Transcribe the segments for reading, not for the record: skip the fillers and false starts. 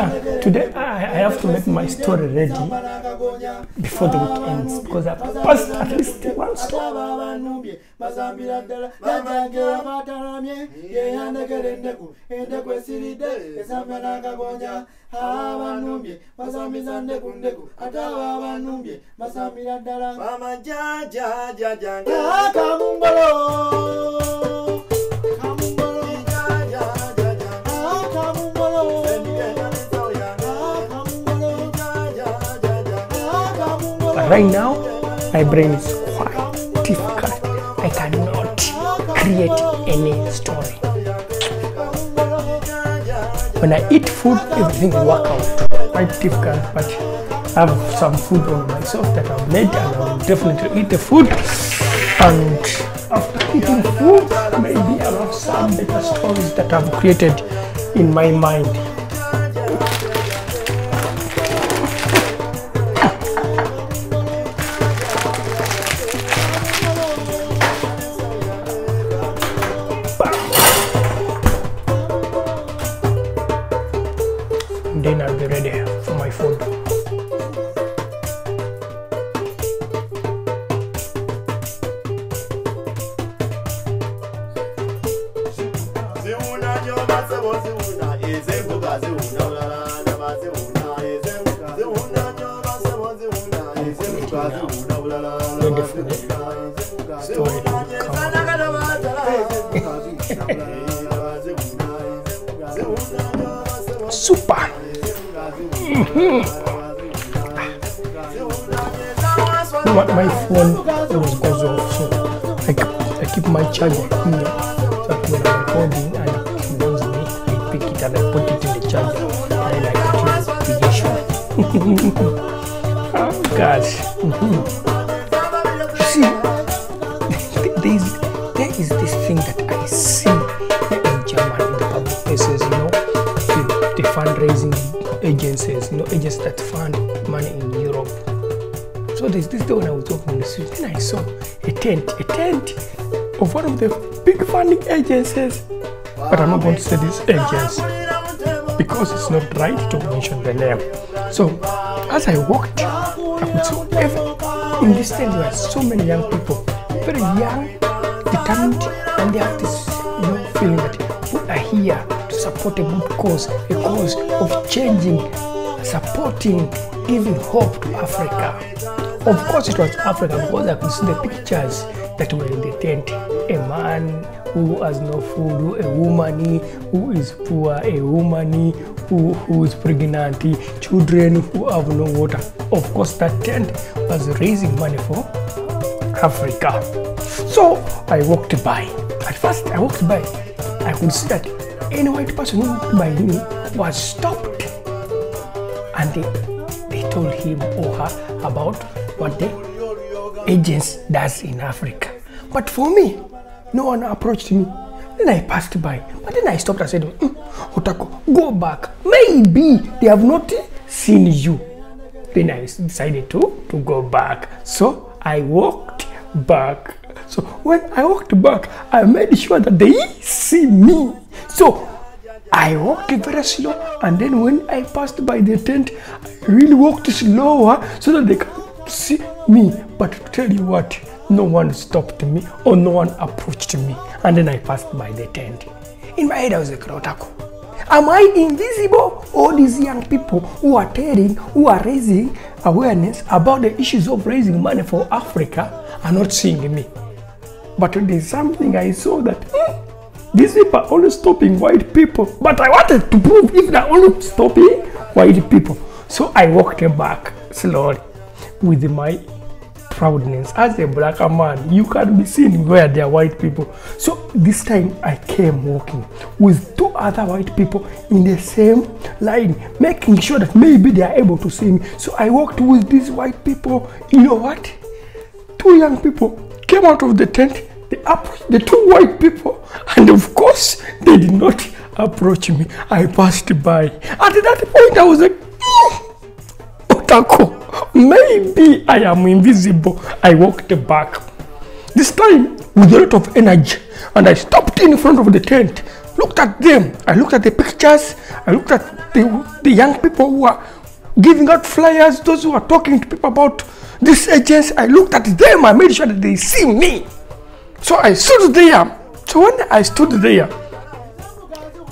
yeah, today I have to make my story ready before the week ends because I've passed at least one story. But right now, my brain is quite difficult. I cannot create any story. When I eat food, everything works out. Quite difficult, but I have some food on myself that I've made, and I will definitely eat the food. And after eating food, maybe I'll have some better stories that I've created in my mind. Then I'll be ready for my food. Ready for the story to come. Super. My phone always goes off, so I keep my charger here. So that when I'm recording and it burns me, I pick it and I put it in the charger. And I put it in the position. Oh gosh. You see, there is this thing that I see in Germany in the public places, you know, the fundraising agencies, you know, agents that fund money in Europe. So there's this day when I was walking in the street and I saw a tent of one of the big funding agencies. But I'm not going to say this agency because it's not right to mention the name. So as I walked, I could see in this tent there are so many young people, very young, determined, and they have this, you know, feeling that we are here to support a good cause, a cause of changing, supporting, giving hope to Africa. Of course it was Africa because I could see the pictures that were in the tent. A man who has no food, a woman who is poor, a woman who is pregnant, children who have no water. Of course that tent was raising money for Africa. So I walked by. At first I walked by, I could see that any white person who walked by me was stopped, and they told him or her about what the agents does in Africa. But for me, no one approached me. Then I passed by, but then I stopped and said, Otako, go back. Maybe they have not seen you. Then I decided to go back. So I walked back. So when I walked back, I made sure that they see me. So I walked very slow, and then when I passed by the tent, I really walked slower so that they can see me. But to tell you what, no one stopped me or no one approached me. And then I passed by the tent. In my head I was like, Otako, am I invisible? All these young people who are raising awareness about the issues of raising money for Africa are not seeing me. But there's something I saw that these people are only stopping white people. But I wanted to prove if they're only stopping white people. So I walked back slowly with my proudness. As a black man, you can be seen where there are white people. So this time I came walking with two other white people in the same line, making sure that maybe they are able to see me. So I walked with these white people. You know what? Two young people came out of the tent. They approached the two white people, and of course they did not approach me. I passed by. At that point I was like, Otako, maybe I am invisible. I walked back. This time with a lot of energy, and I stopped in front of the tent. looked at them. I looked at the pictures. I looked at the young people who are giving out flyers, those who are talking to people about these agents. I looked at them. I made sure that they see me. So I stood there. So when I stood there,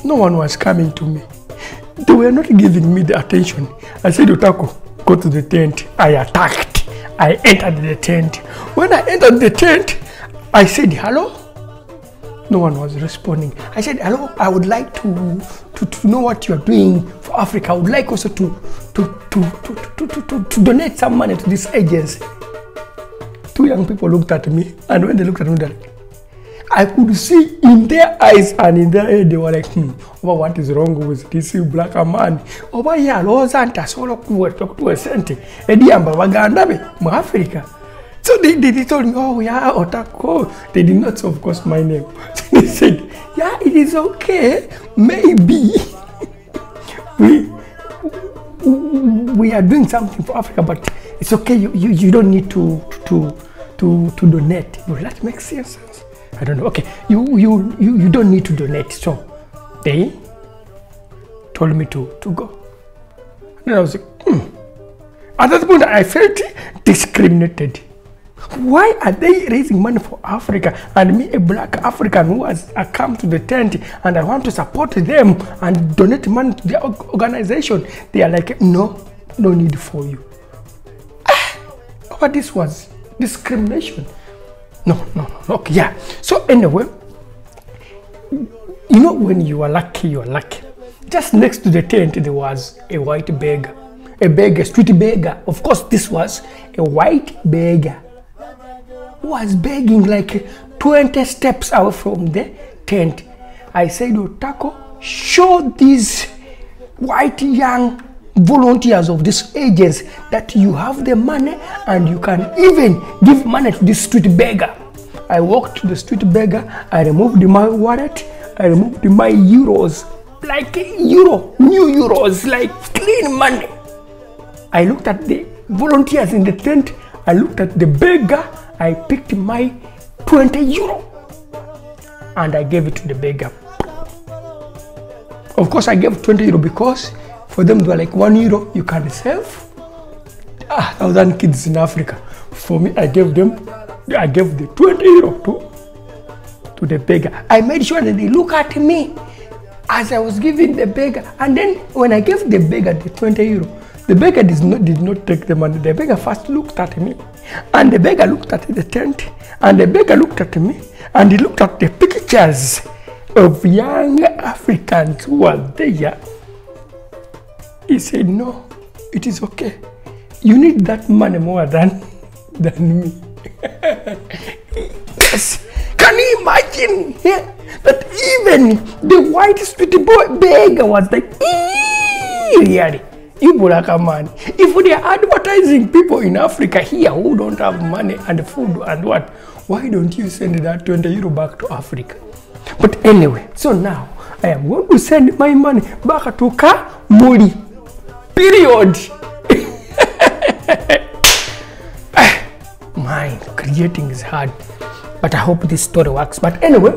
no one was coming to me. They were not giving me the attention. I said, Otako, go to the tent. I attacked. I entered the tent. When I entered the tent, I said, hello? No one was responding. I said, hello, I would like to know what you're doing for Africa. I would like also to donate some money to this agency. Two young people looked at me, and when they looked at me, I could see in their eyes and in their head, they were like, what is wrong with this black man? Over here, Lozanta, solo talk to a centi, Ediamba, Wagandabe, Africa. So they told me, oh yeah, Otako. They did not say, of course, my name. So they said, yeah, it is okay. Maybe we are doing something for Africa, but it's okay. You don't need to donate. Well, that makes sense. I don't know. Okay, you don't need to donate. So they told me to go. And I was like, At that point, I felt discriminated. Why are they raising money for Africa and me, a black African who has come to the tent and I want to support them and donate money to their organization? They are like, no need for you. But this was discrimination. No. Okay, yeah. So anyway, you know, when you are lucky, you are lucky. Just next to the tent, there was a white beggar, a street beggar. Of course, this was a white beggar who was begging like 20 steps away from the tent. I said, Otako, show these white young volunteers of this agency that you have the money and you can even give money to this street beggar. I walked to the street beggar. I removed my wallet. I removed my euros, like new euros, like clean money. I looked at the volunteers in the tent. I looked at the beggar. I picked my 20 euro and I gave it to the beggar. Of course, I gave 20 euro because for them, they were like 1 euro, you can save 1,000 kids in Africa. For me, I gave the 20 euro to the beggar. I made sure that they look at me as I was giving the beggar. And then when I gave the beggar the 20 euro, the beggar did not take the money. The beggar first looked at me. And the beggar looked at the tent. And the beggar looked at me. And he looked at the pictures of young Africans who were there. He said, no, it is okay. You need that money more than me. Yes. Can you imagine that even the white street boy beggar was like, really? You black man. If they are advertising people in Africa here who don't have money and food and what, why don't you send that 20 euro back to Africa? But anyway, so now I am going to send my money back to Kamuli. Period. Man, creating is hard, but I hope this story works. But anyway,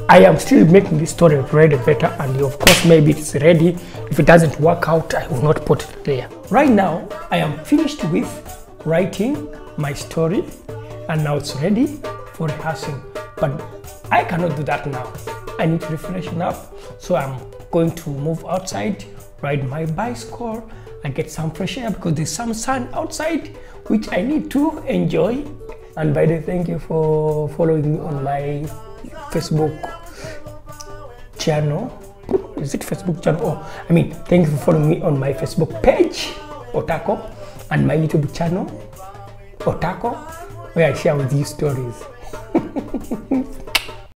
I am still making this story ready better, and of course maybe it's ready. If it doesn't work out, I will not put it there. Right now, I am finished with writing my story, and now it's ready for rehearsing. But I cannot do that now. I need to refreshen up, so I'm going to move outside, ride my bicycle, and get some fresh air because there's some sun outside, which I need to enjoy. And by the way, thank you for following me on my Facebook channel. Is it Facebook channel? Oh, I mean, thank you for following me on my Facebook page, Otako, and my YouTube channel, Otako, where I share with you stories.